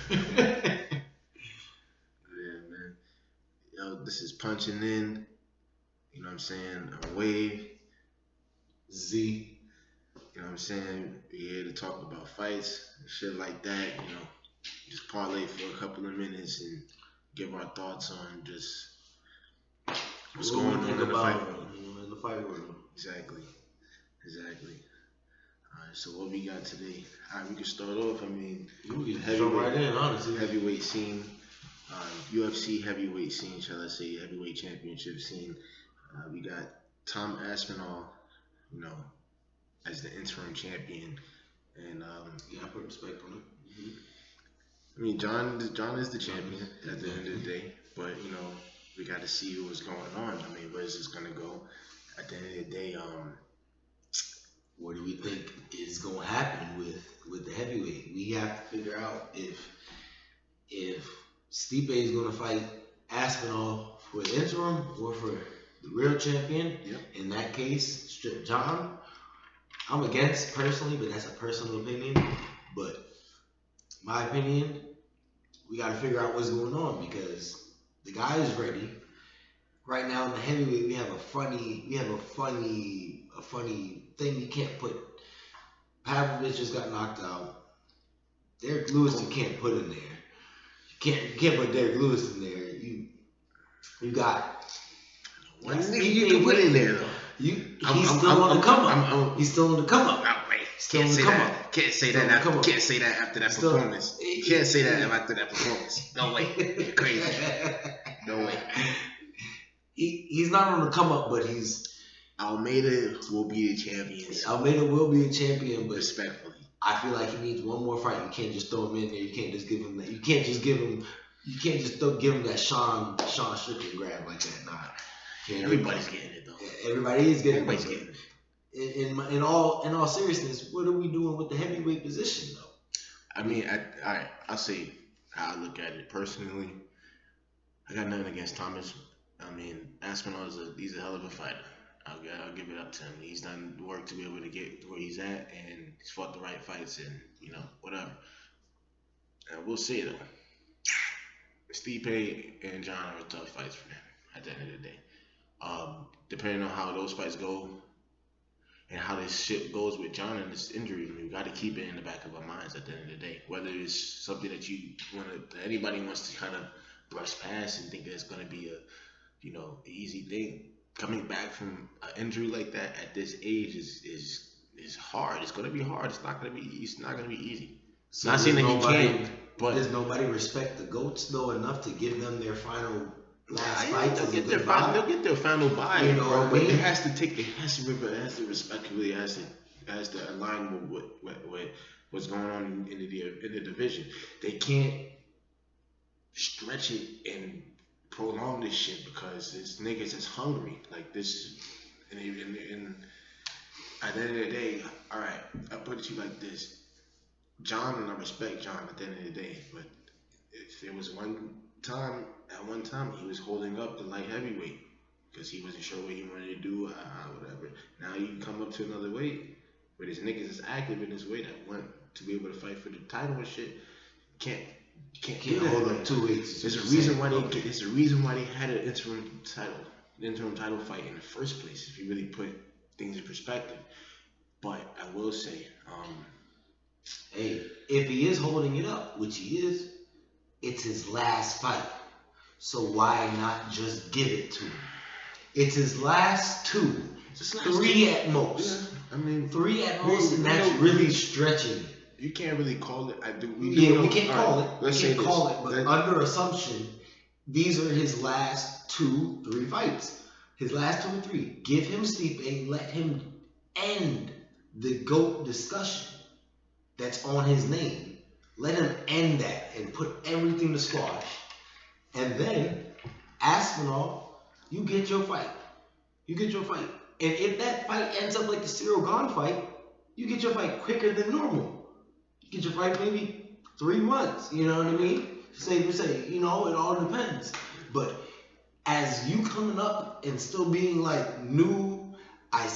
Yeah, man. Yo, this is punching in. You know what I'm saying? A wave, Z. You know what I'm saying? We're here to talk about fights and shit like that. Just parlay for a couple of minutes and give our thoughts on just what's going on in the fight world. In the fight world. Exactly. All right, so what we got today? All right, we can start off. I mean, we can jump right in, honestly. Heavyweight scene, UFC heavyweight scene, shall I say, heavyweight championship scene. We got Tom Aspinall, as the interim champion, and I put respect on it. Mm-hmm. I mean, John is the champion at the end of the day, but we got to see what's going on. I mean, where's this gonna go? At the end of the day, what do we think is going to happen with the heavyweight? We have to figure out if Stipe is going to fight Aspinall for the interim or for the real champion. Yep. In that case, strip John. I'm against personally, but that's a personal opinion. But my opinion, we got to figure out what's going on because the guy is ready. Right now in the heavyweight, we have a funny thing you can't put. Pavlovich just got knocked out. Derek Lewis you can't put in there. You can't put Derek Lewis in there. You got one nigga you can put in there though. He's still on the come up. He's still on the come up. Can't say that. Can't say that after that performance. You can't say that after that performance. No way. You're crazy. No way. He's not on the come up, but Almeida will be the champion. Almeida will be a champion, but respectfully, I feel like he needs one more fight. You can't just throw him in there. You can't just give him that. You can't just give him that Sean Strickland grab like that. Nah. Everybody's getting it though. Everybody is getting Everybody's getting it. In all seriousness, what are we doing with the heavyweight position though? I mean, I'll say how I look at it personally. I got nothing against Thomas. I mean, Aspinall he's a hell of a fighter. I'll give it up to him. He's done work to be able to get where he's at, and he's fought the right fights, and whatever. And we'll see though. Stipe and John are tough fights for him at the end of the day. Depending on how those fights go and how this shit goes with John and this injury, we got to keep it in the back of our minds at the end of the day. Whether it's something that anybody wants to kind of brush past and think that it's gonna be a easy thing. Coming back from an injury like that at this age is hard. It's gonna be hard. It's not gonna be easy. So not saying that he can't, but does nobody respect the GOATs though enough to give them their final last fight? They'll get their final bye. But it has to respectfully has to align with what's going on in the division. They can't stretch it and prolong this shit because this niggas is hungry like this, and at the end of the day, all right, I put it to you like this, John, and I respect John at the end of the day, but if there was one time he was holding up the light heavyweight because he wasn't sure what he wanted to do, whatever. Now you come up to another weight where this niggas is active in this weight that want to be able to fight for the title and shit. You can't hold up 2 weeks. There's a reason why they had an interim title fight in the first place. If you really put things in perspective, but I will say, hey, if he is holding it up, which he is, it's his last fight. So why not just give it to him? It's his last two, 3 at most. Yeah, I mean, 3 at most, and that's really stretching it. You can't really call it. We can't call it. Let's say call it, but under assumption, these are his last 2-3 fights. His last 2 or 3. Give him Stipe, let him end the GOAT discussion that's on his name. Let him end that and put everything to squash. And then, Aspinall, you get your fight. And if that fight ends up like the Cyril Gane fight, you get your fight quicker than normal. You get your fight maybe 3 months, you know what I mean? Say, it all depends. But as you coming up and still being like new, I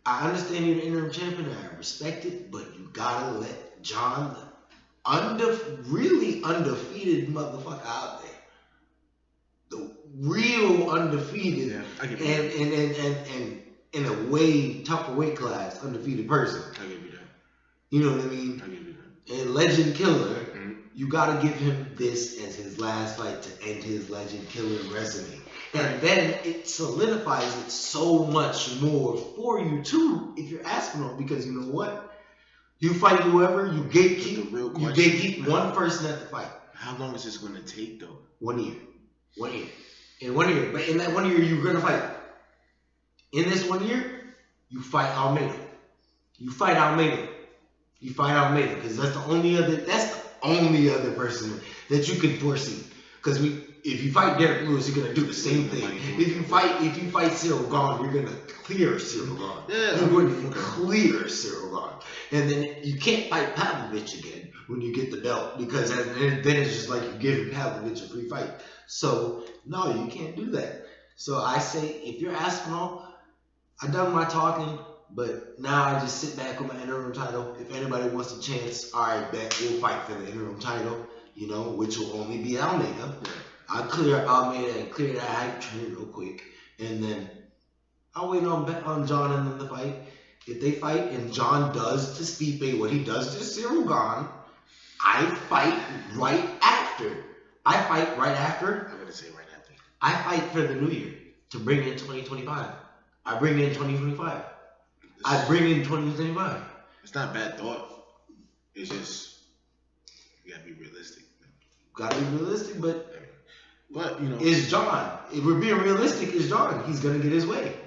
understand you're the interim champion and I respect it, but you gotta let John really undefeated motherfucker out there. The real undefeated, Yeah, I give you and in a way tougher weight class, undefeated person. I give you that. You know what I mean? I give you that. And Legend Killer, Mm-hmm. you gotta give him this as his last fight to end his Legend Killer resume. And then it solidifies it so much more for you too if you're Aspinall, because you know what? You fight whoever, you gatekeep one person at the fight. How long is this going to take though? 1 year. 1 year. In 1 year. But in that 1 year, you're going to fight. In this 1 year, you fight Almeida. You fight Almeida. Because that's the only other person that you can foresee. Because if you fight Derek Lewis, you're gonna do the same thing. If you fight Cyril Gahn, you're gonna clear Cyril Gahn. Yeah, you're going to clear Cyril Gahn. And then you can't fight Pavlovich again when you get the belt, because then it's just like you're giving Pavlovich a free fight. So no, you can't do that. So I say, if you're Aspinall, I done my talking, but now I just sit back with my interim title. If anybody wants a chance, all right, bet we'll fight for the interim title, which will only be Almeida. I'll clear Almeida and clear that hype train real quick, and then I'll wait on John and them to fight. If they fight and John does to Stipe what he does to Cyril Gahn, I fight right after. I'm gonna say right after. I fight for the new year to bring in 2025. I bring in 2025. It's not a bad thought. It's just you gotta be realistic. But is John. If we're being realistic, is John. He's gonna get his way.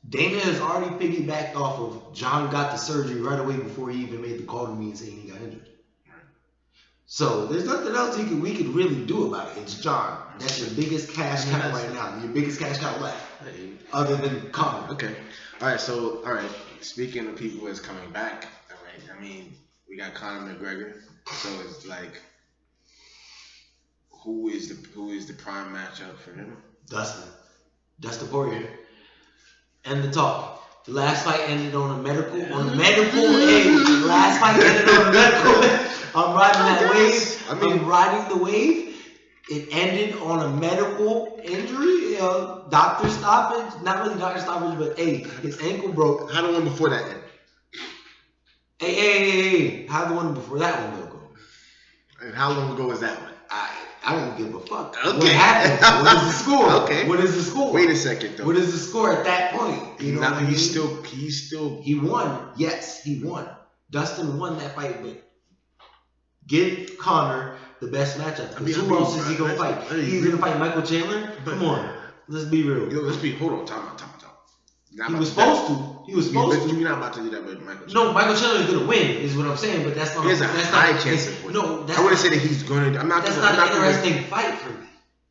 Dana has already piggybacked off of John got the surgery right away before he even made the call to me and saying he got injured. Right. So there's nothing else we could really do about it. It's John. That's your biggest cash cow right now. Your biggest cash cow left. Other than Conor. Okay. All right. Speaking of people that's coming back, all right. I mean, we got Conor McGregor. So it's like, who is the prime matchup for him? Dustin Poirier. End the talk. The last fight ended on a medical aid. The last fight ended on a medical aid. I'm riding that wave. I'm riding the wave. It ended on a medical injury. Doctor stoppage. Not really doctor stoppage, but his ankle broke. How the one before that end? Hey. How the one before that one go? And how long ago was that one? I don't give a fuck. Okay. What happened? What is the score? Okay. What is the score? Wait a second though. What is the score at that point? You know what I mean? He won. Yes, he won. Dustin won that fight, but give Conor the best matchup. Who else is he gonna fight? He's gonna fight Michael Chandler? Come on. Let's be real. Hold on, time out. He was supposed to. You're not about to do that with Michael Chandler. No, Michael Chandler is gonna win, is what I'm saying. But that's not. There's a high chance of winning. No, I wouldn't say that he's going to. That's not an interesting fight for me.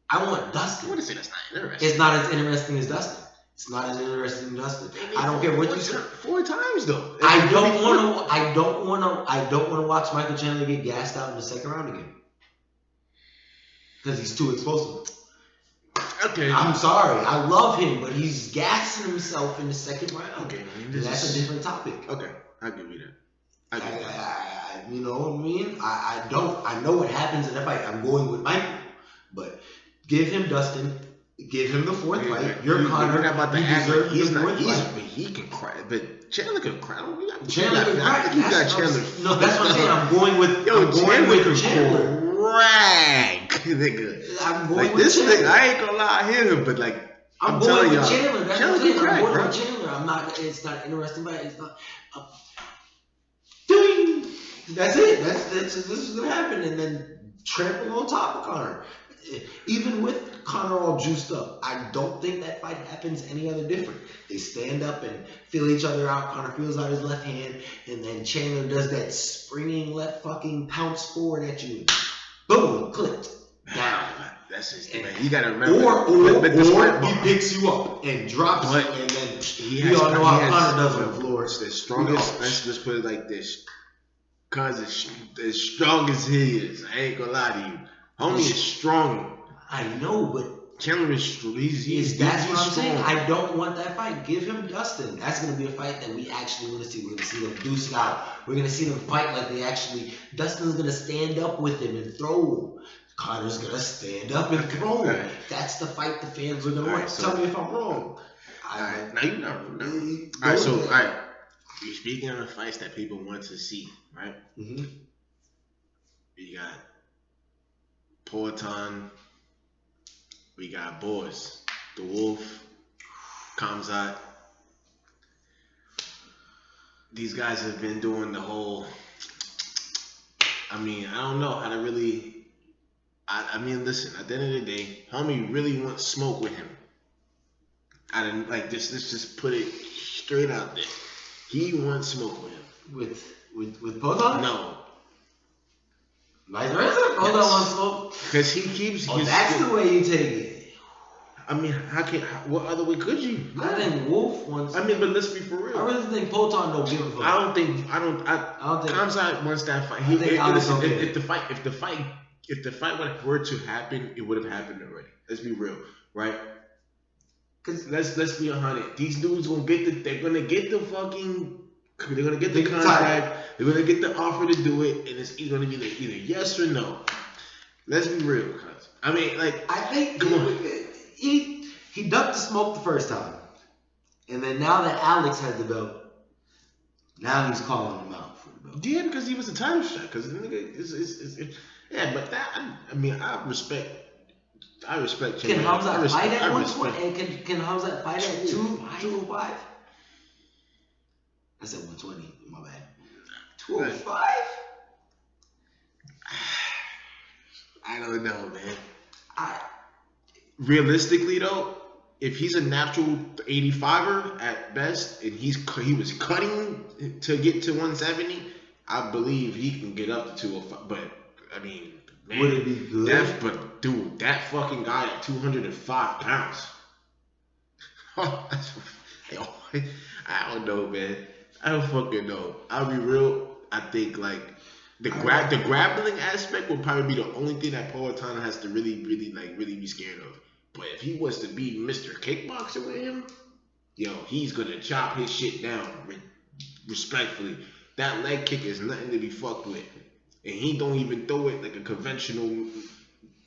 I want Dustin. I wouldn't say that's not interesting. It's not as interesting as Dustin. I don't care what you say. 4 times though. I don't want to watch Michael Chandler get gassed out in the second round again. Because he's too explosive. Okay. I'm sorry. I love him, but he's gassing himself in the second round. Okay. That's a different topic. Okay. I'll give you that. You know what I mean? I know what happens in that fight. I'm going with Michael. But give him Dustin. Give him the fourth fight. You're Conor. You're not about to act like he's not. But he can cry. But Chandler can cry. Chandler can cry. I think you got Chandler. No, that's what I'm saying. I'm going with Chandler. Rag, nigga. I'm going with this Chandler. nigga. I ain't gonna lie, I hear him, but like I'm going with Chandler. That's what I'm saying. I'm going with Chandler. I'm not. It's not interesting fight. It's not. Ding. That's it. This is gonna happen, and then trample on top of Conor. Even with Conor all juiced up, I don't think that fight happens any other different. They stand up and feel each other out. Conor feels out his left hand, and then Chandler does that springing left fucking pounce forward at you. Boom, clipped down. That's just man. You gotta remember. Or he picks you up and drops you, and then we all know how Conor does on the floor. It's the strongest. Let's put it like this. Cause as strong as he is, I ain't gonna lie to you. Homie is strong. I know, but Chandler is That's what I'm strong. saying. I don't want that fight. Give him Dustin. That's gonna be a fight that we actually want to see. We're gonna see them deuce it out. We're gonna see them fight like they actually. Dustin's gonna stand up with him and throw him. Connor's gonna stand up and throw him. Right. That's the fight the fans are gonna want. So, tell me if I'm wrong. Alright, now you know. Alright, so alright. You're speaking of the fights that people want to see, right? Mm-hmm. We got Porton. We got Boris, the Wolf, Kamzat. These guys have been doing the whole. I mean, I don't know how to really. I mean, listen. At the end of the day, homie really wants smoke with him. I didn't like this. Let's just put it straight out there. He wants smoke with him. With Poton? No. Vice versa? Poton wants smoke. Because he keeps. That's the way you take it. I mean, what other way could you? I think Wolf wants. I mean, but let's be for real. I really think Poton don't give a fuck. I don't think. Kamzat wants that fight. If the fight were to happen, it would have happened already. Let's be real, right? Cause let's be 100. These dudes they're gonna get the contract. They're gonna get the offer to do it, and it's gonna be either yes or no. Let's be real, cuz. I mean, like, I think come on. He ducked the smoke the first time, and then now that Alex has the belt, now he's calling him out for the belt. Yeah, because he was a title shot. Because the nigga yeah, but that I respect. Can Hamza fight at 120? Can Hamza fight at 205? I said 120. My bad. 205? I don't know, man. Realistically though, if he's a natural 85er at best, and he was cutting to get to 170, I believe he can get up to 205. But I mean, man, would it be good? But dude, that fucking guy at 205 pounds. I don't know, man. I don't fucking know. I'll be real. I think like the grappling aspect would probably be the only thing that Poatan has to really be scared of. But if he was to be Mr. Kickboxer with him, yo, he's gonna chop his shit down respectfully. That leg kick is nothing to be fucked with, and he don't even throw it like a conventional.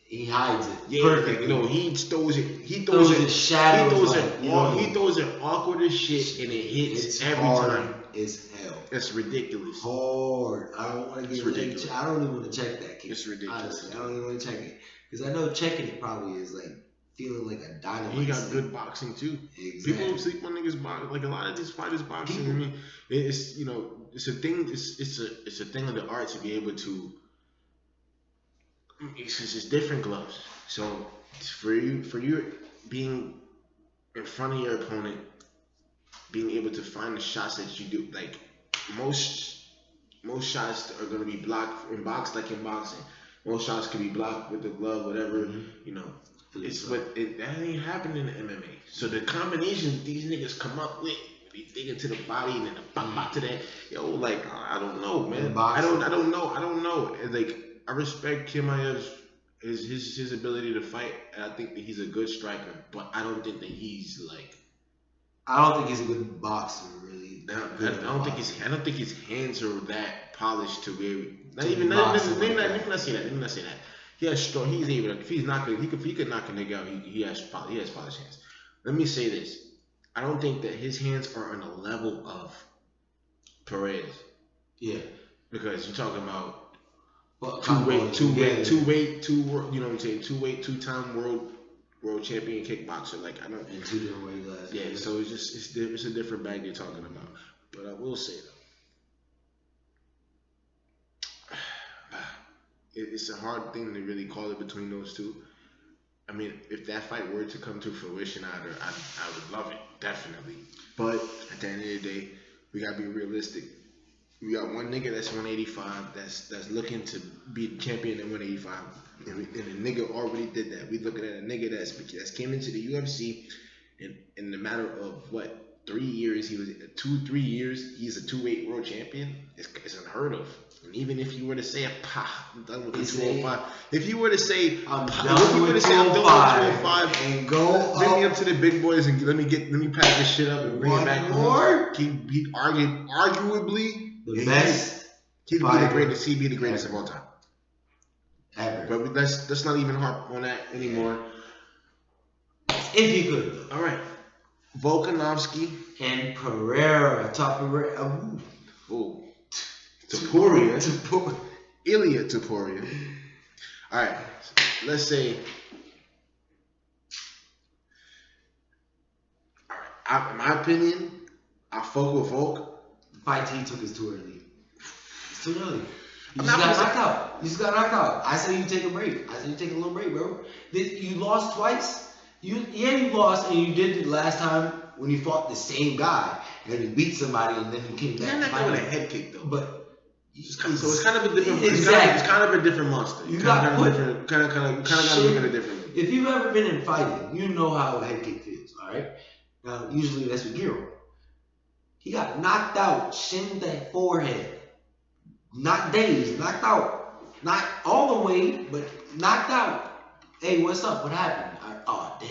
He hides it. Yeah, perfectly. No, he throws it. He throws it. He throws it awkward as shit, and it hits every time. It's hell. It's ridiculous. Hard. I don't want to get ridiculous. I don't even want to check that kick. It's ridiculous. Honestly, I don't even want to check it because I know checking it probably is like feeling like a dynamite. He got good boxing too. Exactly. People sleep on niggas boxing. Like a lot of these fighters boxing. I mean, it's it's a thing. It's a thing of the art to be able to. It's different gloves. So for you being in front of your opponent, being able to find the shots that you do, like most shots are gonna be blocked in boxing. Most shots can be blocked with the glove, whatever. It's that ain't happening in MMA. So the combinations these niggas come up with, they dig into the body and then the pop to that. Yo, like I don't know, man. I don't know. And like I respect Chimaev's his ability to fight, and I think that he's a good striker. But I don't think that he's like. I don't think he's a good boxer, really. I don't think his hands are that polished to where. Let me not say that. He's able. If he's not good, he could knock a nigga out. He has polished hands. Let me say this. I don't think that his hands are on the level of Perez. Yeah. Because you're talking about two-weight, you know what I'm saying? Two-time world champion kickboxer. Like I don't. In two different weight classes. Yeah. So it's a different bag you're talking about. But I will say though. It's a hard thing to really call it between those two. I mean, if that fight were to come to fruition, I would love it, definitely. But at the end of the day, we gotta be realistic. We got one nigga that's 185 that's looking to be the champion at 185, and the nigga already did that. We looking at a nigga that's came into the UFC, and in the matter of 3 years, he was 2-3 years, he's a 2-weight world champion. It's unheard of. even if you were to say I'm done with the You say, 205. If you were to say I'm if done you were to with say I'm done with 205 205 and go bring me up to the big boys and let me pack this shit up and bring it back home. He'd arguably the best. He'd be the greatest. He'd be the greatest of all time. Ever. But let's not even harp on that anymore. If he could. All right. Volkanovski and Topuria. Ooh. Topuria. Ilya Topuria. All right. Let's say. All right. In my opinion, I fuck with Volk. Fight he took is too early. It's too early. You just got knocked out. I say you take a break. I say you take a little break, bro. You lost twice. You lost, and you did it last time when you fought the same guy and you beat somebody, and then you came back. You're not going with a head kick though. But so it's kind of a different. Exactly. It's kind of a different monster. You got to different. Kind of got to look at it differently. If you've ever been in fighting, you know how a head kick feels. All right. Now, usually that's with Giro. He got knocked out, shinned that forehead. Not dazed, knocked out. Not all the way, but knocked out. Hey, what's up? What happened? Oh, damn.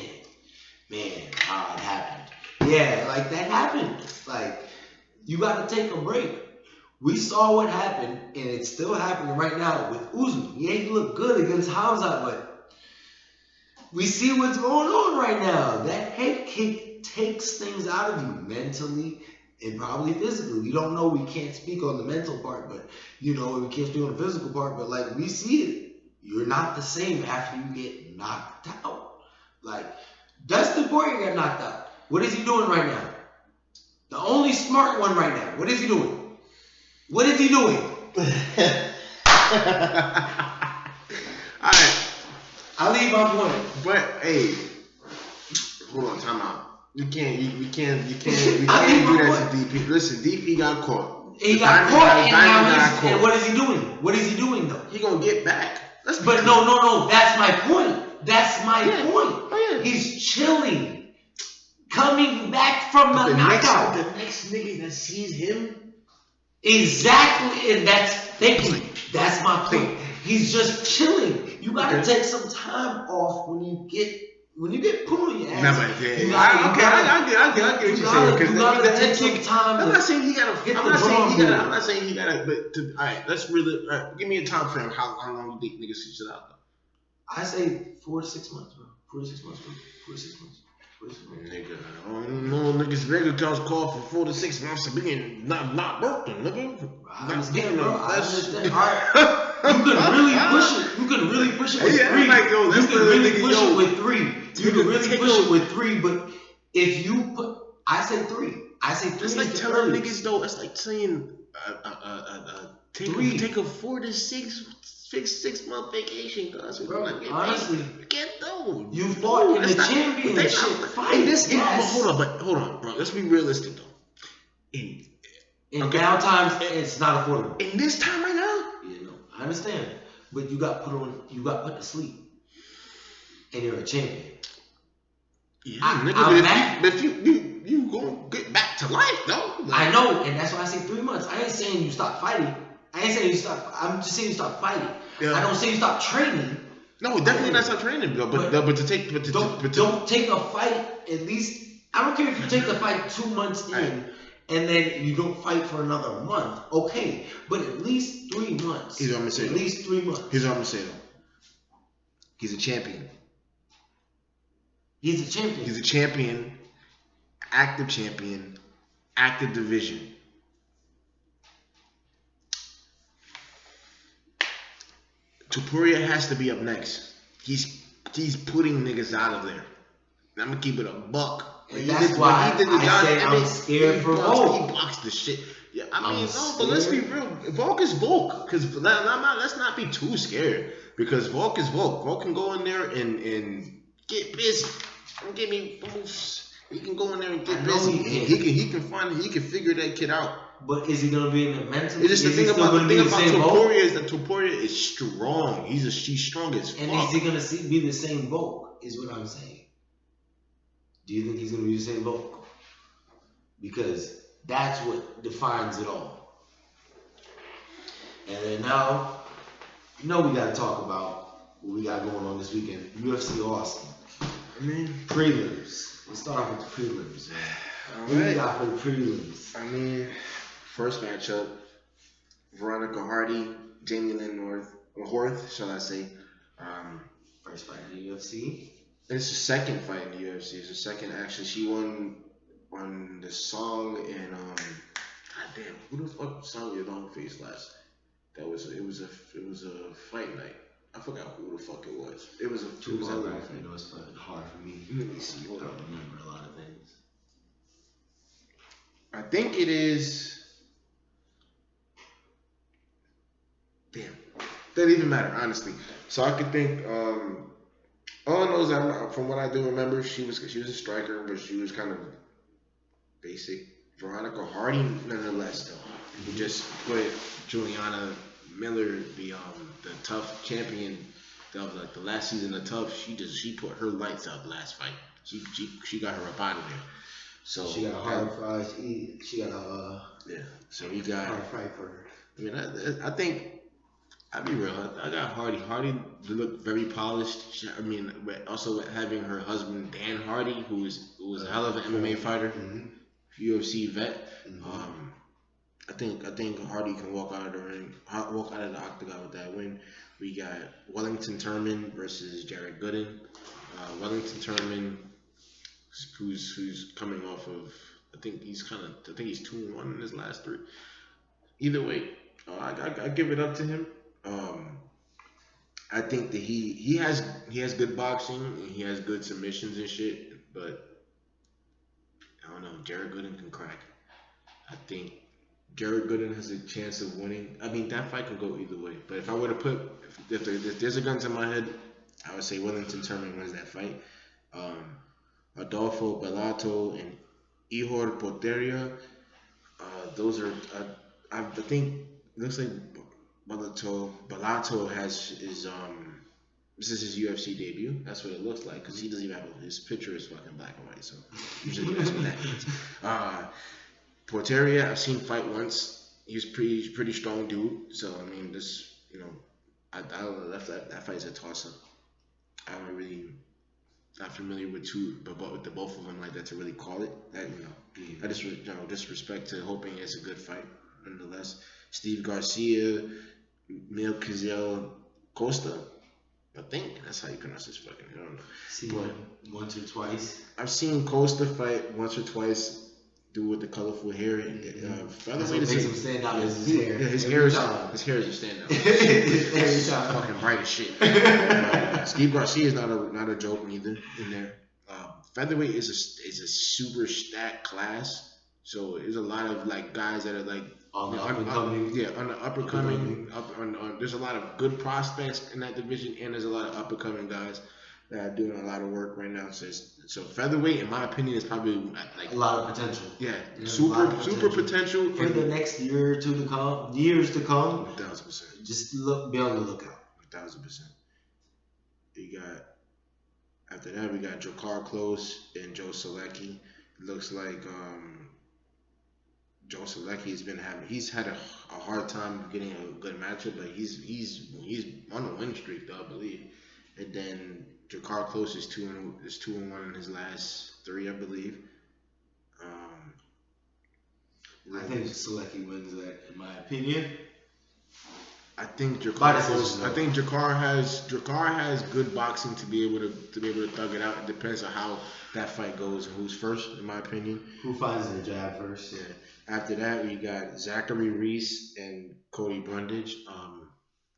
Man, it happened. Yeah, like that happened. Like, you got to take a break. We saw what happened, and it's still happening right now with Usman. Yeah, he looked good against Hamza, but we see what's going on right now. That head kick takes things out of you mentally and probably physically. We don't know. We can't speak on the mental part, but we can't speak on the physical part. But like we see it, you're not the same after you get knocked out. Like Dustin Poirier got knocked out. What is he doing right now? The only smart one right now. What is he doing? What is he doing? All right. I'll leave my point. But hey, hold on, time out. We can't do that to DP. Listen, DP got caught. He got caught, and what is he doing? What is he doing though? He gonna get back. But no. That's my point. That's my point. Oh, yeah. He's chilling, coming back from the knockout. The next nigga that sees him. Exactly, and that's my point. He's just chilling. You gotta take some time off when you get put on your ass. I get what you're saying. You gotta take some time. I'm not saying he gotta. I'm not saying he gotta. But all right, let's really give me a time frame. How long you think niggas see shit out though? I say 4 to 6 months, bro. 4 to 6 months, bro. 4 to 6 months. Nigga, I don't know. Niggas regular accounts call for 4 to 6 months of being not working, nigga. I understand, bro. I understand. All right. You can really push it. You can really push it with 3. Like, yo, you can really push it with 3. You can really push it with 3, but if you put, I say 3. I say 3. It's like telling niggas though. It's like saying, take a 4 to 6 month vacation, guys. Bro, honestly, get though. You fought in the championship fight. Hold on, bro. Let's be realistic though. In downtimes, it's not affordable. In this time right now, I understand, but you got put to sleep, and you're a champion. Yeah, nigga. But if you gonna get back to life though. I know, and that's why I say 3 months. I ain't saying you stop fighting. I ain't saying you stop. I'm just saying you stop fighting. Yeah. I don't say you stop training. No, definitely not stop training, though. But don't take a fight. At least I don't care if you take the fight 2 months in, and then you don't fight for another month. Okay, but at least 3 months. Here's what I'm gonna say. At least 3 months. Here's what I'm gonna say though. He's a champion. He's a champion. He's a champion. Active division. Topuria has to be up next. He's putting niggas out of there. I'm gonna keep it a buck. That's why I say I'm scared for Volk. He blocks the shit. Yeah, I mean, no, but let's be real. Volk is Volk. Because let's not be too scared. Because Volk is Volk. Volk can go in there and get busy. He can go in there and get busy. He can figure that kid out. But is he gonna be in the mental? It's just the thing about Topuria is that Topuria is strong. He's strong as fuck. And is he gonna be the same Volk? Is what I'm saying. Do you think he's gonna be the same Volk? Because that's what defines it all. And then now, we got to talk about what we got going on this weekend. UFC Austin. I mean, prelims. Let's start off with the prelims, man. All What do right. you got for the prelims? I mean, first matchup, Veronica Hardy, Jamie Lynn Horth, shall I say. First fight in the UFC. It's the second fight in the UFC. It's the second, actually. She won on the song in, goddamn, who the fuck sung your long face last? It was a fight night. I forgot who the fuck it was. It was a It's fucking hard for me. Let me see. I Hold don't on. remember a lot of things. I think it is. Damn. Doesn't even matter, honestly. So I could think. All I know is from what I do remember, she was a striker, but she was kind of basic. Veronica Hardy, nonetheless, though, who just put Juliana Miller, the tough champion of like the last season of Tough. She put her lights out the last fight. She got her up out of there. So she got a hard fight. She got a yeah. So we got hard fight for her. I mean, I think. I'll be real. I got Hardy. Hardy looked very polished. Also having her husband Dan Hardy, who was a hell of an MMA fighter, UFC vet. I think Hardy can walk out of the ring, walk out of the octagon with that win. We got Wellington Turman versus Jared Gooden. Wellington Turman, who's coming off of, I think he's 2-1 in his last 3. Either way, I give it up to him. I think that he has good boxing and he has good submissions and shit, but I don't know. Jared Gooden can crack. I think Jared Gooden has a chance of winning. I mean, that fight can go either way. But if I were to put, if there's a gun to my head, I would say Wellington Turman wins that fight. Adolfo Bellato and Ihor Potieria. Those are, I think, it looks like Bellato has this is his UFC debut. That's what it looks like because he doesn't even have his picture is fucking black and white. So usually that's what that means. Porteria, I've seen fight once. He's pretty strong dude. So I mean, this I that fight's a toss up. I'm really not familiar with with the both of them like that to really call it. That I just disrespect to hoping it's a good fight nonetheless. Steve Garcia, Milquizel Costa. I think that's how you pronounce this fucking. I don't know. Seen once or twice. I've seen Costa fight once or twice. Dude with the colorful hair and featherweight makes him stand out is his hair. Yeah, his hair is a standout. Every time. Fucking bright as shit. Steve Garcia is not a joke neither in there. Featherweight is a super stacked class, so there's a lot of like guys that are like on the up and coming. On the up and coming. There's a lot of good prospects in that division, and there's a lot of up and coming guys that are doing a lot of work right now. So featherweight, in my opinion, is probably like a lot of potential. Yeah, super potential for the next year or two to come, years to come. 1,000%. Just be on the lookout. 1,000%. After that, we got Jakar Close and Joe Selecki. It looks like Joe Selecki he's had a hard time getting a good matchup, but he's on a win streak though, I believe. And then Jakar Close is 2-1 in his last 3, I believe. I think Selecki wins that, in my opinion. I think Jakar has good boxing to be able to thug it out. It depends on how that fight goes and who's first, in my opinion. Who finds their jab first? Yeah. After that, we got Zachary Reese and Cody Brundage.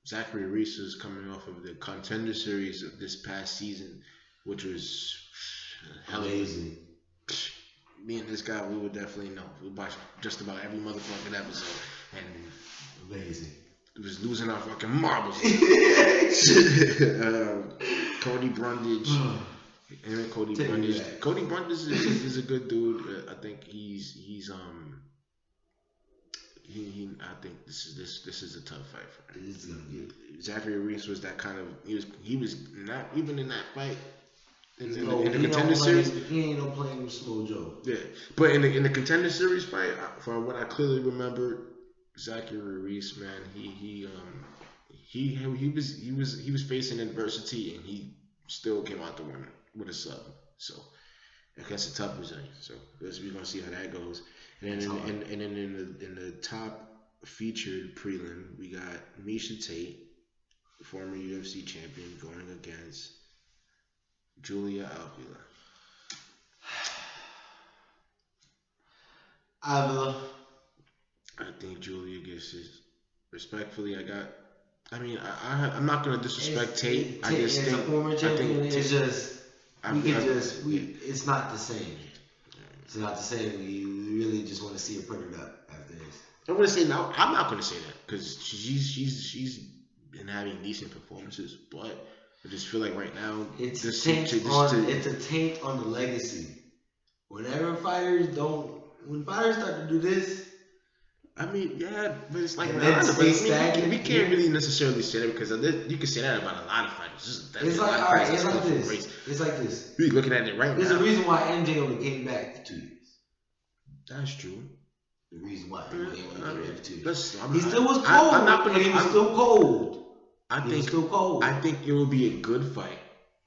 Zachary Reese is coming off of the Contender Series of this past season, which was amazing. Me and this guy, we would definitely know. We watched just about every motherfucking episode, and amazing. We was losing our fucking marbles. Cody Brundage. And Cody Brundage. Cody Brundage is a good dude. I think I think this is a tough fight for him. This is gonna be. Zachary Reese was that kind of he was not even in that fight. In the Contender Series, he ain't no playing small Joe. Yeah, but in the Contender Series fight, from what I clearly remember, Zachary Reese, man, he was facing adversity and he still came out the win with a sub. So against a tough Brazilian. So we're gonna see how that goes. And then in the top featured prelim, we got Misha Tate, former UFC champion, going against Julia Avila. Avila. I think Julia gets it. Respectfully, I'm not gonna disrespect Tate. I just think think a former champion. It's just it's not the same. It's not the same. You really just want to see her put it up after this. I'm gonna say no. I'm not gonna say that because she's been having decent performances, but I just feel like right now it's a taint on the legacy. When fighters start to do this. I mean, yeah, but it's like we can't really necessarily say that because you can say that about a lot of fighters. It's like alright, it's like this. It's like this. We're looking at it right now. There's a reason why MJ only came back for 2 years. That's true. The reason why he only came back for 2 years. He still was cold. He was still cold. I think it will be a good fight.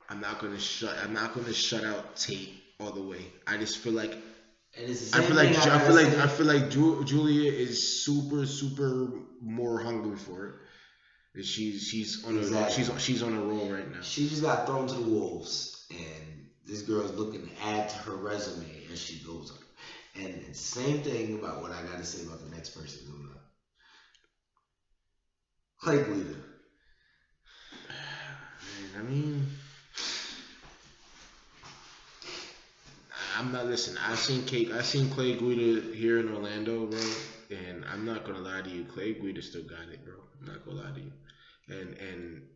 I'm not gonna shut out Tate all the way. I just feel like. I feel like Julia is super more hungry for it. She's on a roll right now. She just got thrown to the wolves, and this girl's looking to add to her resume as she goes on. And the same thing about what I got to say about the next person coming up. Clay Guida. I mean. I'm not listening. I seen Clay Guida here in Orlando, bro, and I'm not gonna lie to you. Clay Guida still got it, bro. I'm not gonna lie to you. And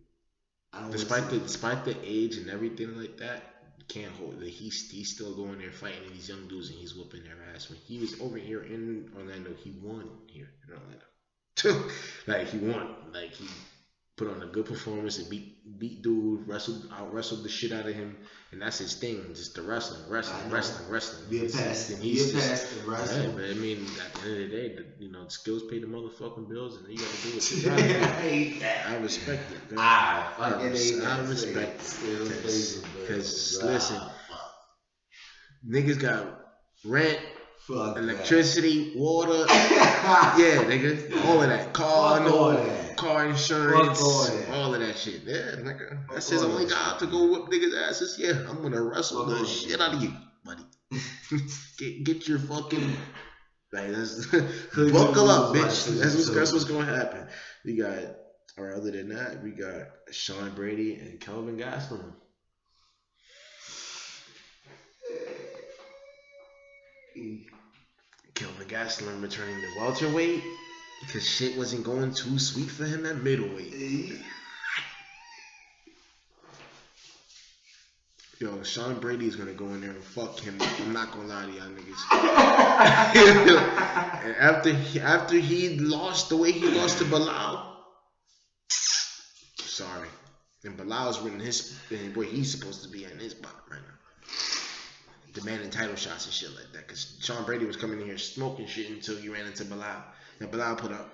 despite the age and everything like that, you can't hold it. He's still going there fighting these young dudes and he's whooping their ass. When he was over here in Orlando, he won here in Orlando. Like he won. Like he put on a good performance and beat dude, out wrestled the shit out of him, and that's his thing, just the wrestling. Be a past the wrestling. Yeah, but I mean, at the end of the day, the skills pay the motherfucking bills, and you gotta do what you gotta do. I hate that. I respect it, man. I respect it, because listen, niggas got rent. Fuck electricity, water, yeah, nigga, all of that. Car insurance, all of that shit. Yeah, nigga, that's his only job to go whip niggas' asses. Yeah, I'm gonna wrestle the shit out of you, buddy. get your fucking buckle up, bitch. That's what's gonna happen. Other than that, we got Sean Brady and Kelvin Gastelum. Kelvin Gastelum returning to welterweight because shit wasn't going too sweet for him at middleweight. Yo, Sean Brady is gonna go in there and fuck him up. I'm not gonna lie to y'all niggas. And after he lost the way he lost to Bilal, sorry. And Bilal's winning where he's supposed to be in his spot right now. Demanding title shots and shit like that, because Sean Brady was coming in here smoking shit until he ran into Bilal. And Bilal put up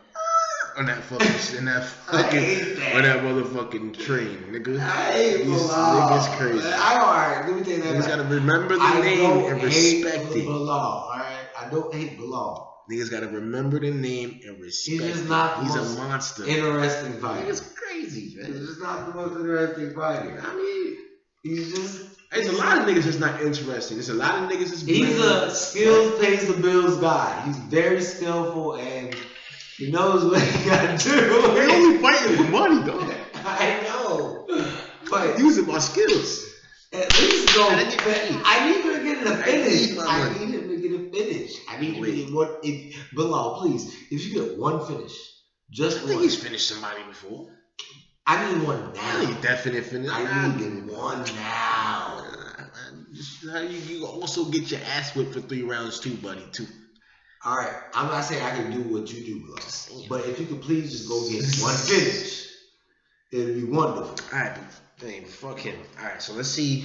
on that motherfucking train, nigga. I hate These Bilal. niggas crazy. Alright, let me tell you that. Niggas gotta remember the name and respect it. Alright, I don't hate Bilal. Niggas gotta remember the name and respect it. He's just not He's a monster. Interesting fighter. Nigga's crazy, man. He's just not the most interesting fighter. I mean, he's just. There's a lot of niggas that's not interesting. There's a lot of niggas that's. He's a skills pays the bills guy. He's very skillful and he knows what he gotta do. They only fighting for money, though. I know, but using my skills. At least go. I need him to get a finish. I need him to get a finish. I need him to get one. Bilal, please, if you get one finish, just one. I think he's finished somebody before. I need one now. I need definite finish. I need one now. How you also get your ass whipped for 3 rounds too, buddy, too. Alright, I'm not saying I can do what you do, Bilal. But if you could please just go get one finish, it'd be wonderful. Alright, fuck him. Alright, so let's see.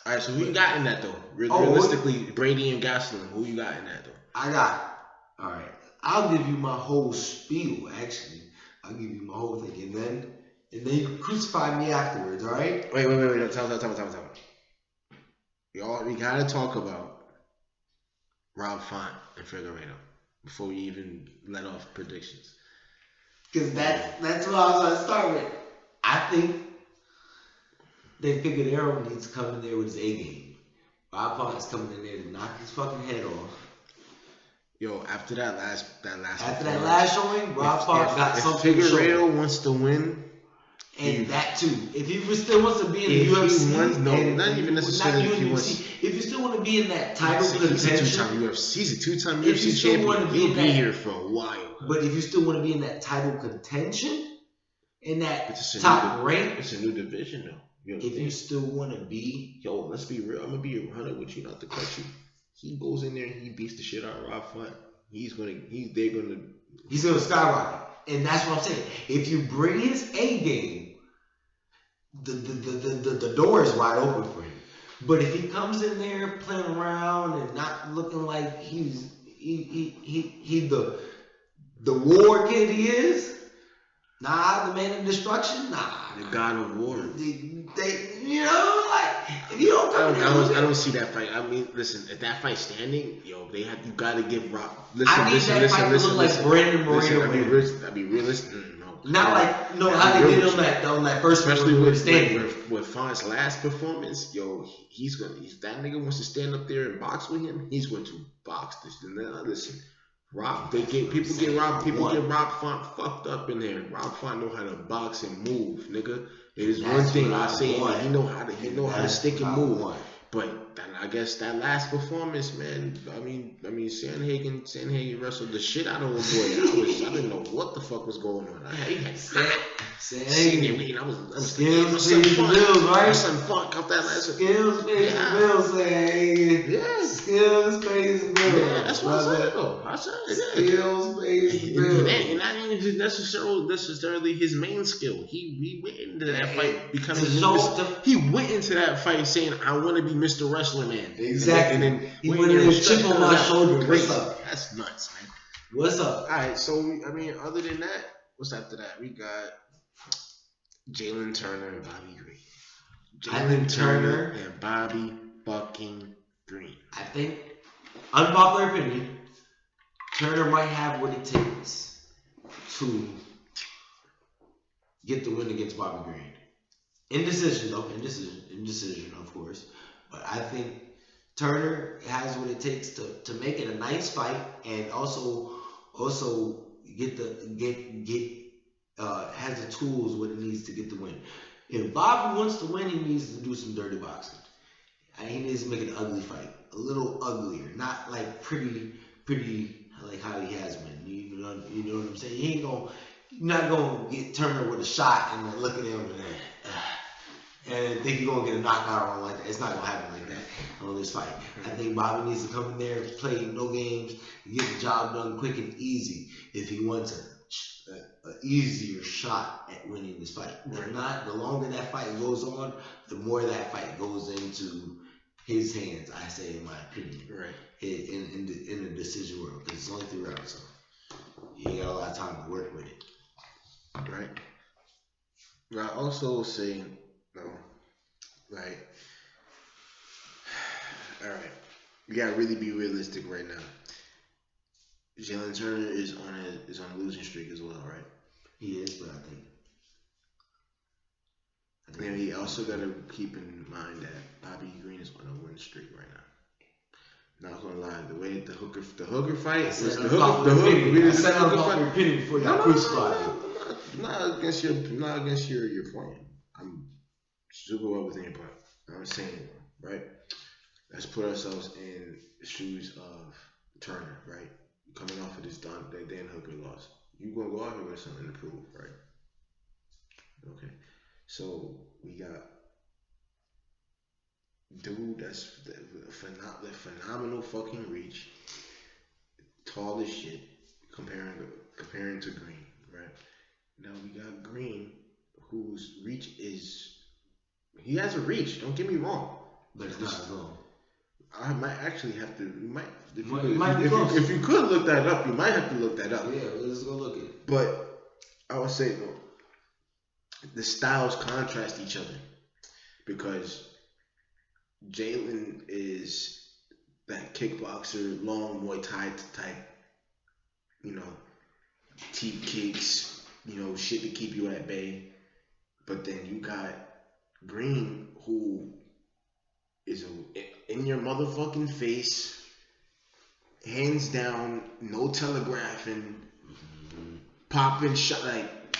Alright, so who you got in that though? Realistically, Brady and Gastelum, who you got in that though? I got, alright, I'll give you my whole spiel. Actually, I'll give you my whole thing, and then you can crucify me afterwards. All right? Wait. Time. We gotta talk about Rob Font and Figueredo before we even let off predictions. Because that's what I was going to start with. I think they figured Arrow needs to come in there with his A game. Rob Font is coming in there to knock his fucking head off. Yo, after that last showing, Rob Font got something to show. If Figueredo wants to win, and that too. If he still wants to be in the UFC, not even necessarily if he wants. If you still want to be in that title contention, he's a two-time UFC champion. He'll be here for a while. But if you still want to be in that title contention, in that top rank, it's a new division though. If you still want to be, let's be real. I'm gonna be 100 with you, not to cut you. He goes in there and he beats the shit out of Rob Font. He's gonna skyrocket, and that's what I'm saying. If you bring his A game, the door is wide open for him. But if he comes in there playing around and not looking like he the war kid he is, the man of destruction, the god of war. If you don't come I don't see that fight. I mean, listen, if that fight's standing, you gotta give Rob. Listen. Like Brandon Moreno. I be realistic. Not how they did him on that first, especially with Font's last performance. If that nigga wants to stand up there and box with him, he's going to box this. Listen, people get Rob Font fucked up in there. Rob Font know how to box and move, nigga. It is one thing I say, he know how to stick and move. But I guess that last performance, man. I mean, Sandhagen wrestled the shit out of a boy. I didn't know what the fuck was going on. He had Sandhagen. I was skills pays the bills, right? Some funk off that last. Skills pays the bills, Sandhagen. Yeah, skills pays the bills. Yeah, that's what I said though. Skills pays the bills. And not even necessarily his main skill. He went into that fight becoming. He went into that fight saying, "I want to be Mr. Wrestler Man." Exactly. And then he went in with chip on my shoulder. What's up? That's nuts, man. What's up? All right. So other than that, what's after that? We got Jalen Turner and Bobby Green. Jalen Turner and Bobby fucking Green. I think, unpopular opinion, Turner might have what it takes to get the win against Bobby Green. Indecision, of course. But I think Turner has what it takes to make it a nice fight, and also has the tools what it needs to get the win. If Bobby wants to win, he needs to do some dirty boxing. He needs to make an ugly fight, a little uglier, not like pretty like how he has been. You know what I'm saying? You're not gonna get Turner with a shot and look at him and think you're gonna get a knockout on like that. It's not gonna happen like that on this fight. I think Bobby needs to come in there, play no games, get the job done quick and easy if he wants an easier shot at winning this fight. If not, the longer that fight goes on, the more that fight goes into his hands, I say, in my opinion. Right. In the decision world, because it's only 3 rounds, so you ain't got a lot of time to work with it. Right. But I also say, all right, you gotta really be realistic right now. Jalen Turner is on a losing streak as well, right? He is, but I think and he also gotta keep in mind that Bobby Green is on a win streak right now. Not gonna lie, the way the hooker fight was the hooker fight before y'all crucified. Not against your point. I'm super well within your point. I'm saying, right? Let's put ourselves in the shoes of Turner, right? Coming off of this Dan Hooker loss, you gonna go out here with something to prove, right? Okay, so we got dude that's the phenomenal fucking reach, tall as shit, comparing to Green, right? Now we got Green, whose reach is, he has a reach. Don't get me wrong, but it's not as long. I might actually have to. You might. If you could look that up, you might have to look that up. Yeah, let's go look at it. But I would say though, the styles contrast each other because Jalen is that kickboxer, long Muay Thai type, you know, teep kicks, shit to keep you at bay. But then you got Green, who is in your motherfucking face, hands down, no telegraphing, popping shot like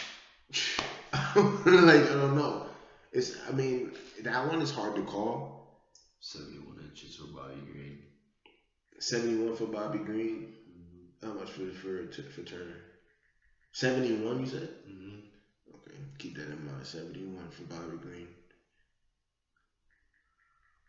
I don't know. That one is hard to call. 71 inches for Bobby Green. 71 for Bobby Green. How much for Turner? 71, you said? Mm-hmm. Okay, keep that in mind. 71 for Bobby Green.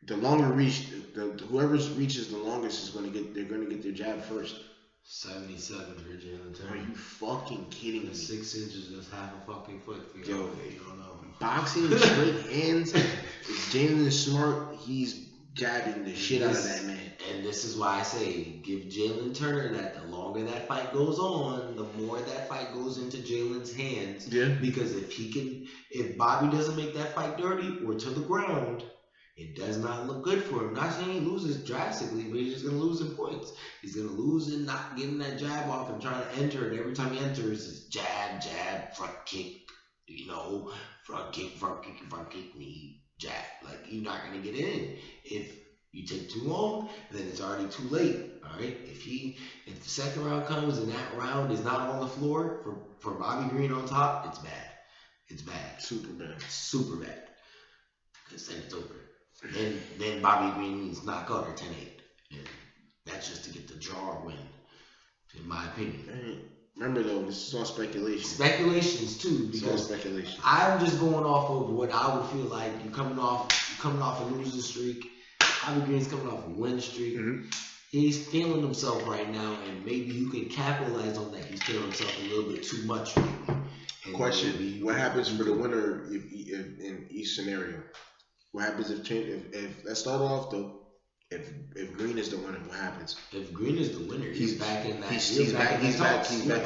The longer reach, whoever reaches the longest they're gonna get their jab first. 77 for Jalen Turner. Are you fucking kidding me? 6 inches is half a fucking foot for Yo, you don't know. Boxing straight hands. If Jalen is smart, he's jabbing the shit out of that man. And this is why I say give Jalen Turner that. The longer that fight goes on, the more that fight goes into Jalen's hands. Yeah. Because if Bobby doesn't make that fight dirty or to the ground, it does not look good for him. Not saying he loses drastically, but he's just going to lose in points. He's going to lose in not getting that jab off and trying to enter. And every time he enters, it's jab, front kick, front kick, knee, jab. Like, you're not going to get in. If you take too long, then it's already too late. All right? If the second round comes and that round is not on the floor for Bobby Green on top, it's bad. It's bad. Super bad. Super bad. Because then it's over. Then Bobby Green needs knockout or 10-8. And that's just to get the draw win, in my opinion. Remember though, this is all speculation. Speculations too, because speculation. I'm just going off of what I would feel like. You're coming off a losing streak. Bobby Green's coming off a win streak. Mm-hmm. He's feeling himself right now, and maybe you can capitalize on that. He's feeling himself a little bit too much lately. Question: what happens for the winner in each scenario? What happens if let's start off though? If Green is the winner, what happens? If Green is the winner, he's back in that. He's back in that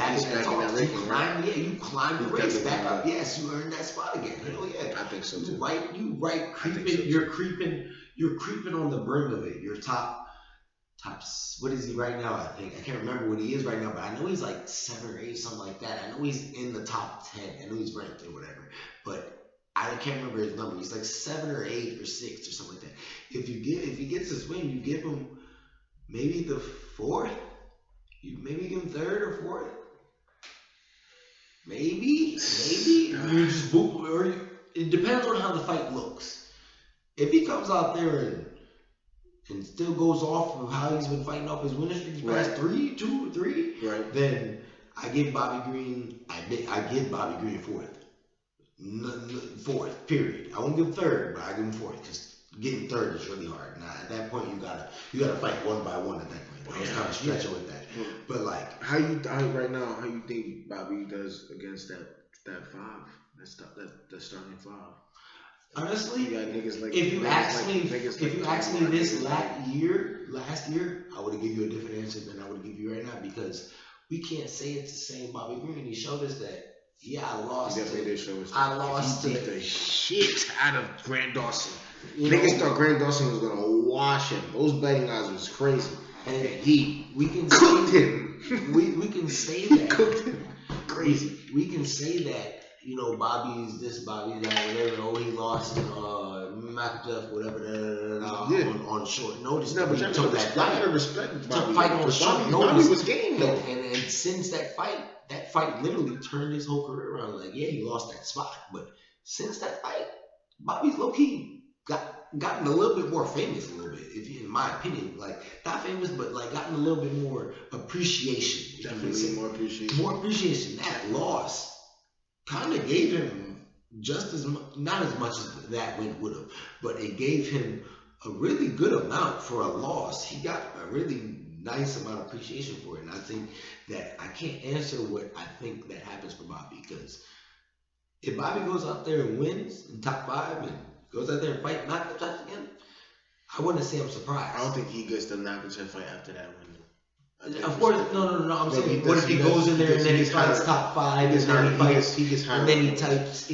ranking, right? Yeah, you climb the race back up. Yes, you earned that spot again. Hell yeah, I think so too. You right creeping. You're creeping on the brim of it. You're top. What is he right now? I can't remember what he is right now, but I know he's like 7 or 8, something like that. I know he's in the top 10. I know he's ranked or whatever, but I can't remember his number. He's like 7 or 8 or 6 or something like that. If he gets this win, you give him maybe the 4th. You maybe give him 3rd or 4th. Maybe. You just boom, it depends on how the fight looks. If he comes out there and still goes off of how he's been fighting off his winning streak past 2 or 3, right? Then I give Bobby Green. I give Bobby Green 4th. 4th, period. I won't give 3rd, but I give him 4th because getting 3rd is really hard. Now at that point you gotta fight one by one at that point. I was kind of stretching with that, but like how you think Bobby does against that 5? That starting 5. Honestly, if you asked me this last year, I would have given you a different answer than I would give you right now because we can't say it's the same Bobby Green. He showed us that. Yeah, I lost. He definitely did show us that. I lost. He beat the shit out of Grant Dawson. Niggas thought Grant Dawson was gonna wash him. Those betting odds was crazy. And we can cooked him. We can say that. Cooked him. Crazy. We can say that. Bobby's this, Bobby's that, whatever. Oh, he lost Macduff, whatever. On short notice. No, but you gotta respect Bobby. To fight on short notice. Bobby was game though. And since that fight literally turned his whole career around. Like, yeah, he lost that spot, but since that fight, Bobby's low key gotten a little bit more famous. A little bit, in my opinion, like not famous, but like gotten a little bit more appreciation. Definitely more appreciation. More appreciation. That loss kind of gave him just as much, not as much as that win would have, but it gave him a really good amount for a loss. He got a really nice amount of appreciation for it, and I think that I can't answer what I think that happens for Bobby, because if Bobby goes out there and wins in top 5 and goes out there and fight knockout shots again, I wouldn't say I'm surprised. I don't think he gets the knockout fight after that one. Of course, no. I'm saying, what if he goes in there and then he fights top 5 and then he fights, and then he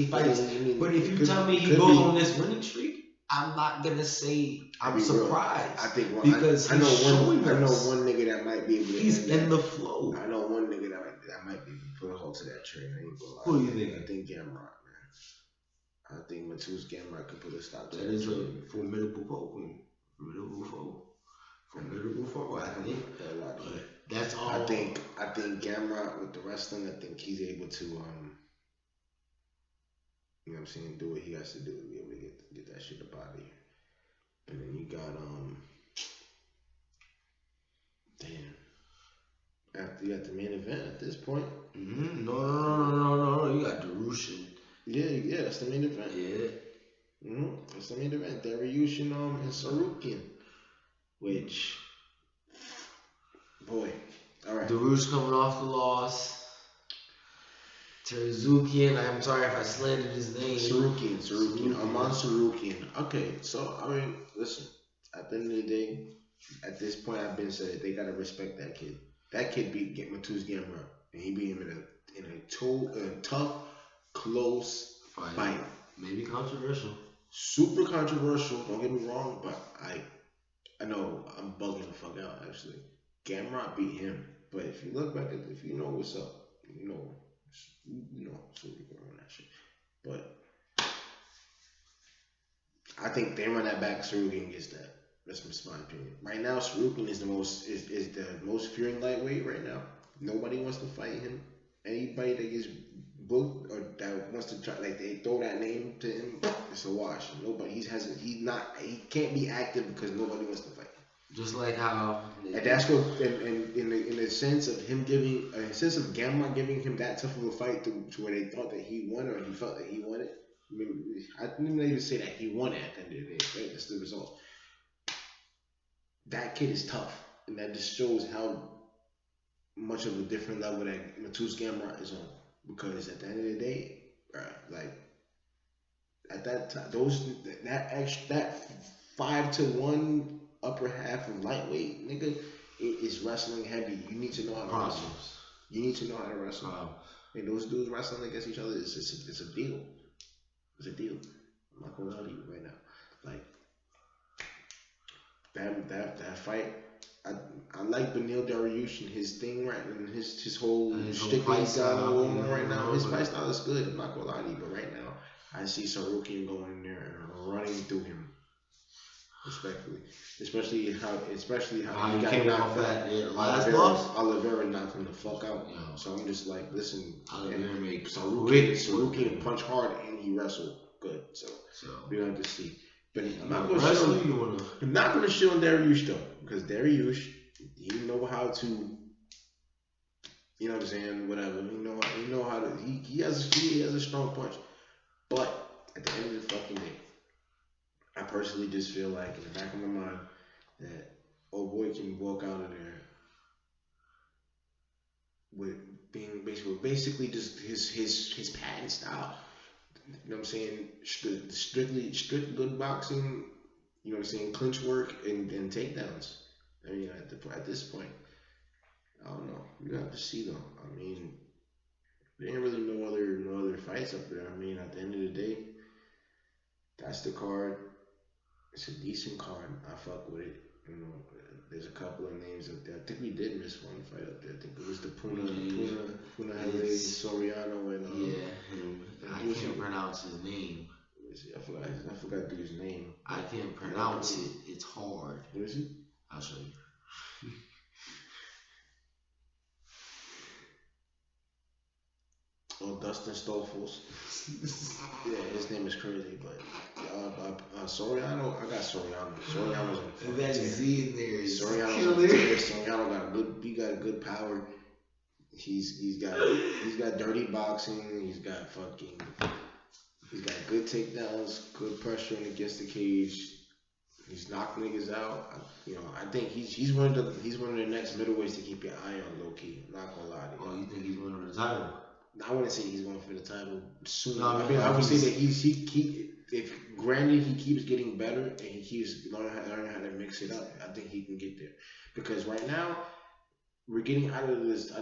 fights. But if you tell me he goes on this winning streak, I'm not gonna say I'm surprised. I think because I know one nigga that might be able to. He's in the flow. I know one nigga that might be able to put a hold to that train. I ain't gonna lie. Who do you think? I think Gamrot, man. I think Matuz Gamrot could put a stop to that. That is a formidable foe. Formidable foe. I think. That's all. I think Gamrot with the wrestling, I think he's able to you know what I'm saying, do what he has to do to be able to get that shit up out of here. And then you got after you got the main event at this point. Mm-hmm. No. You got Darushin. Yeah, that's the main event. Yeah. That's the main event. Dariushin and Sarukian. Which, boy, all right. Darush coming off the loss. Terzukian, I'm sorry if I slandered his name. Sarukian. Aman Sarukian. Okay, so I mean, listen. At the end of the day, at this point, I've been said they gotta respect that kid. That kid beat Matuz Gamrot, and he beat him in a tough, close fight. Maybe controversial. Super controversial. Don't get me wrong, but I know I'm bugging the fuck out. Actually, Gamrot beat him, but if you look back at if you know what's up, you know, so we can run that shit. But I think they run that back. Sarukian gets that. That's my opinion. Right now, Sarukian is the most fearing lightweight right now. Nobody wants to fight him. Anybody that gets booked or that wants to try, like they throw that name to him, it's a wash. Nobody. He can't be active because nobody wants to fight him. Just like how. And that's what, in the sense of him giving, Gamrot giving him that tough of a fight to where they thought that he won or he felt that he won it. I mean, I didn't even say that he won it at the end of the day. Right? That's the result. That kid is tough, and that just shows how much of a different level that Matuz Gamrot is on. Because at the end of the day, like at that time, that 5-1 upper half of lightweight, nigga, it is wrestling heavy. You need to know how to wrestle. You need to know how to wrestle. Wow. And those dudes wrestling against each other, it's a deal. It's a deal. I'm not gonna lie to you right now. Like that fight, I like Beneil Dariush and his thing right and his whole fight style going on right now. His fight style is good. I'm not gonna lie to you, but right now I see Sarukian going in there and running through him. Respectfully, especially how he got knocked out. Oliveira knocked him the fuck out. Yeah. So I'm just like, listen, Sarukian punch hard and he wrestled good. So we have to see. But I'm not going to shit on Dariush though, because Dariush, he know how to, you know what I'm saying, whatever. He know how to. He has a strong punch, but at the end of the fucking day, I personally just feel like in the back of my mind that old boy can walk out of there with being basically just his patent style. You know what I'm saying? Strict good boxing. You know what I'm saying? Clinch work and takedowns. I mean, at this point, I don't know. You have to see though. I mean, there ain't really no other fights up there. I mean, at the end of the day, that's the card. It's a decent card. I fuck with it. You know, there's a couple of names up there. I think we did miss one fight up there. I think it was the Puna Soriano and I can't pronounce his name. I forgot dude's name. I can't pronounce it. It's hard. What is it? I'll show you. Oh, Dustin Stoffels. Yeah, his name is crazy, but Soriano, I got Soriano. Soriano's on that Z in there is Soriano got a good power. He's got dirty boxing. He's got good takedowns, good pressure against the cage. He's knocked niggas out. I think he's one of the next middleweights to keep your eye on, low key. I'm not gonna lie to you. Oh, you think he's winning the title? I wouldn't say he's going for the title soon. No, I would say that if granted, he keeps getting better and he keeps learning how to mix it up. I think he can get there because right now we're getting out of this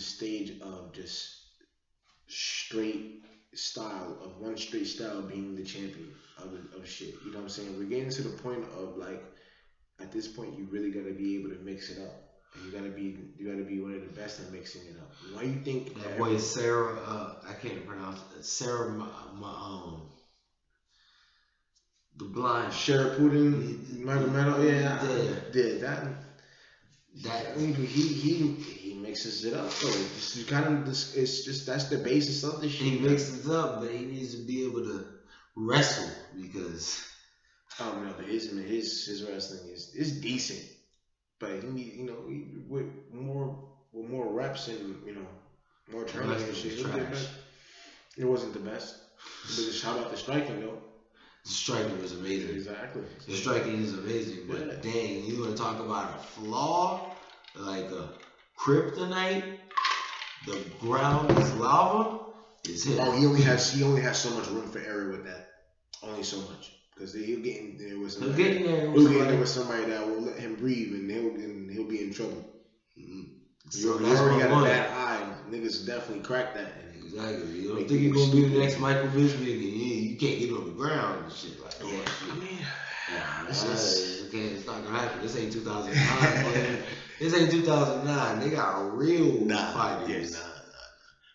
stage of just straight style of one straight style being the champion of shit. You know what I'm saying? We're getting to the point of like at this point you really gotta be able to mix it up. And you gotta be one of the best at mixing it up. Why you think that boy Sarah? I can't pronounce it. Sarah, the blind. Sherapudin, Metal, yeah, he mixes it up. So this is kind of this. It's just that's the basis of the shit. He mixes it up, but he needs to be able to wrestle because. Oh no, but his wrestling is decent, but he need with more reps and more training and shit. It wasn't the best. But just shout out the striking though. The striking was amazing. Exactly. The striking is amazing, but dang, you want to talk about a flaw like a kryptonite? The ground is lava. Is him. Oh, he only has so much room for error with that. Only so much. Because he'll get in there with somebody that will let him breathe, and he'll be in trouble. Mm-hmm. So you already got a bad eye. Niggas definitely crack that. Exactly. You don't think you're gonna be the next Michael Bisping, and you can't get on the ground and shit like that. Yeah, I mean, it's not gonna happen. This ain't 2009, man. This ain't 2009. They got real fighters. Nah.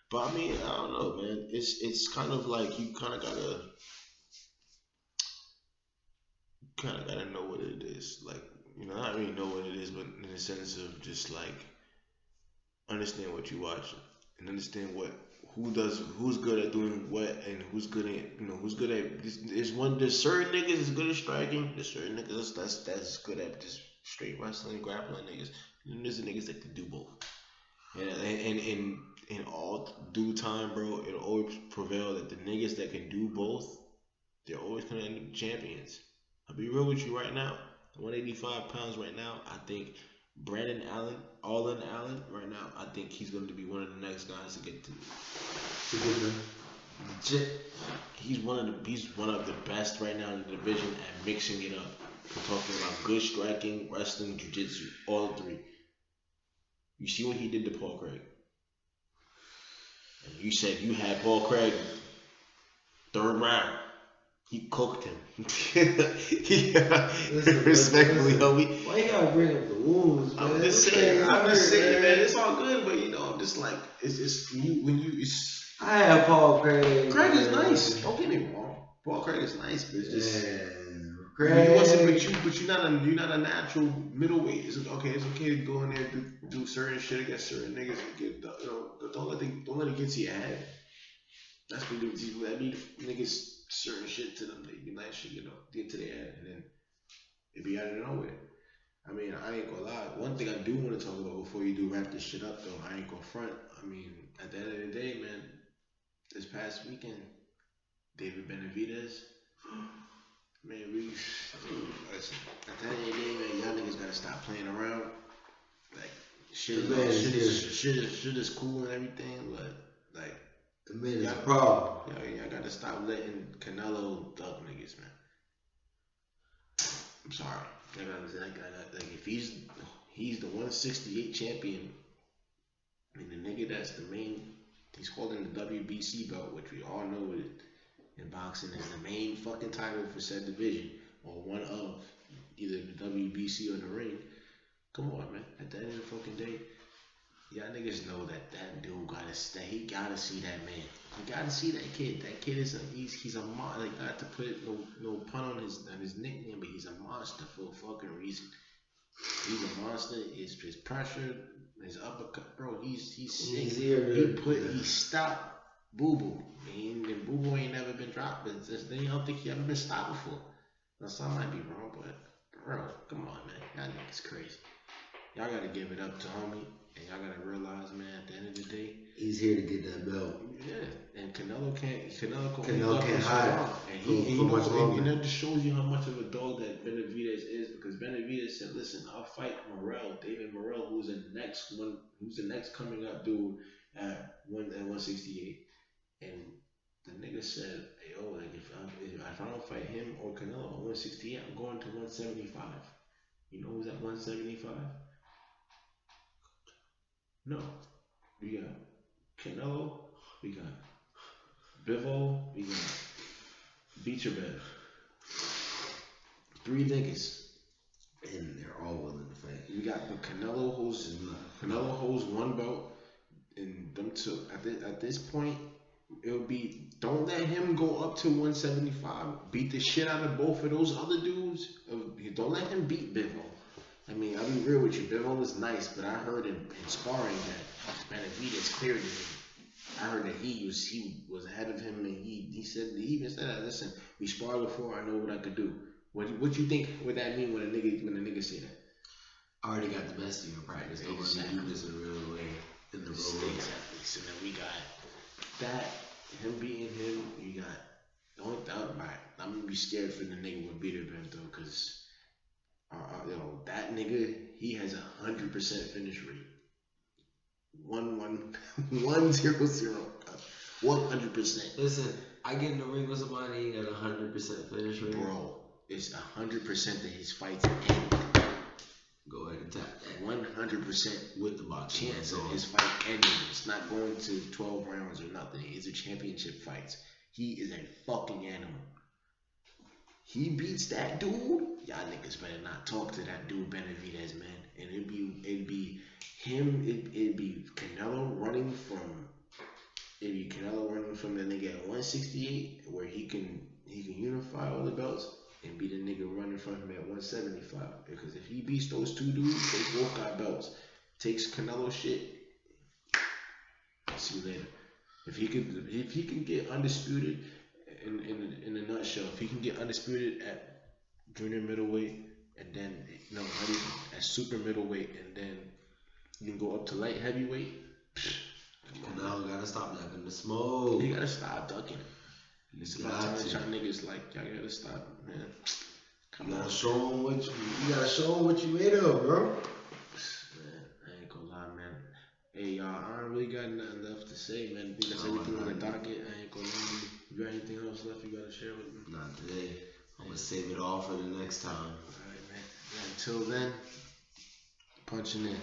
But I mean, I don't know, man. It's kind of like you kind of gotta know what it is. Like, not really know what it is, but in the sense of just like understand what you watch and understand who's good at doing what and who's good at there's certain niggas that's good at striking, there's certain niggas that's good at just straight wrestling, grappling niggas, and there's the niggas that can do both. And in all due time, bro, it'll always prevail that the niggas that can do both, they're always gonna end up champions. I'll be real with you right now. 185 pounds right now, I think Brandon Allen, right now, I think he's going to be one of the next guys to get to. He's one of the best right now in the division at mixing it up. We're talking about good striking, wrestling, jiu-jitsu, all three. You see what he did to Paul Craig. And you said you had Paul Craig third round. He cooked him. Respectfully, homie. Why you gotta bring up the wounds, man? I'm just saying, man. It's all good, but I'm just like, it's just I have Paul Craig. Craig is nice. Don't get me wrong. Paul Craig is nice, but it's just. Craig. But you're not a natural middleweight. It's okay to go in there and do certain shit against certain niggas. Don't let it get to your head. That's what that be niggas certain shit to them. They be like shit, get to their head, and then it be out of nowhere. I mean, I ain't gonna lie. One thing I do want to talk about before you do wrap this shit up, though, I ain't gonna front. I mean, at the end of the day, man, this past weekend, David Benavidez, man, listen. At the end of the day, man, y'all niggas gotta stop playing around. Like shit is cool and everything, but like. The man is a problem. Y'all gotta stop letting Canelo duck niggas, man. I'm sorry. Like if he's the 168 champion, and the nigga that's the main, he's holding the WBC belt, which we all know in boxing is the main fucking title for said division, or one of either the WBC or the ring. Come on, man. At the end of the fucking day, y'all niggas know that dude gotta stay. He gotta see that man. He gotta see that kid. That kid is he's a monster. Like, not to put no pun on his nickname, but he's a monster for a fucking reason. He's a monster. His pressure, his uppercut, bro. He's sick. He stopped Boo Boo. And Boo Boo ain't never been dropped. But I don't think he ever been stopped before. Now some might be wrong, but bro, come on, man. Y'all niggas crazy. Y'all gotta give it up to homie. And y'all gotta realize, man, at the end of the day, he's here to get that belt. Yeah, and Canelo can't hide. And that just shows you how much of a dog that Benavidez is, because Benavidez said, "Listen, I'll fight David Morrell, who's the next coming up dude at 168." And the nigga said, "Hey, yo, like if if I don't fight him or Canelo at 168, I'm going to 175. You know who's at 175? No. We got Canelo, we got Bivol, we got Beecherbev. 3 niggas. And they're all willing to fight. We got but Canelo holds 1 belt, and them two at this point it'll be, don't let him go up to 175. Beat the shit out of both of those other dudes. Don't let him beat Bivol. I mean, I'll be real with you. Bivol is nice, but I heard in sparring that Benavidez cleared him. I heard that he was ahead of him, and he even said that. Listen, we sparred before. I know what I could do. What you think would that mean when a nigga say that? I already got the best of you in practice. Don't let me do this in the real way. In the real way. Exactly. So then we got that, him beating him. You got the only thing. I'm gonna be scared for the nigga with Beecherbev though, cause that nigga, he has 100% finish rate. 1-1-1-0-0. 100%. Listen, I get in the ring with somebody at 100% finish rate. Bro, it's 100% that his fights end. Go ahead and tap that. 100% with the box chance of his fight ending. It's not going to 12 rounds or nothing. It's a championship fight. He is a fucking animal. He beats that dude. Y'all niggas better not talk to that dude Benavidez, man. And it'd be him. It'd be Canelo running from. It'd be Canelo running from the nigga at 168, where he can unify all the belts, and be the nigga running from him at 175. Because if he beats those 2 dudes, they both got belts. Takes Canelo shit. See you later. If he can get undisputed, in a nutshell, if he can get undisputed at junior middleweight, and then not even at super middleweight, and then you can go up to light heavyweight. Canelo gotta stop ducking the smoke. He gotta stop ducking. It's about time y'all niggas y'all gotta stop, man. You gotta show him what you made of, bro. Man, I ain't gonna lie, man. Hey, y'all, I don't really got nothing left to say, man. I think that's everything on the docket. I ain't gonna lie. You got anything else left you gotta share with me? Not today. I'm gonna save it all for the next time. Alright, man. Until then, punching in.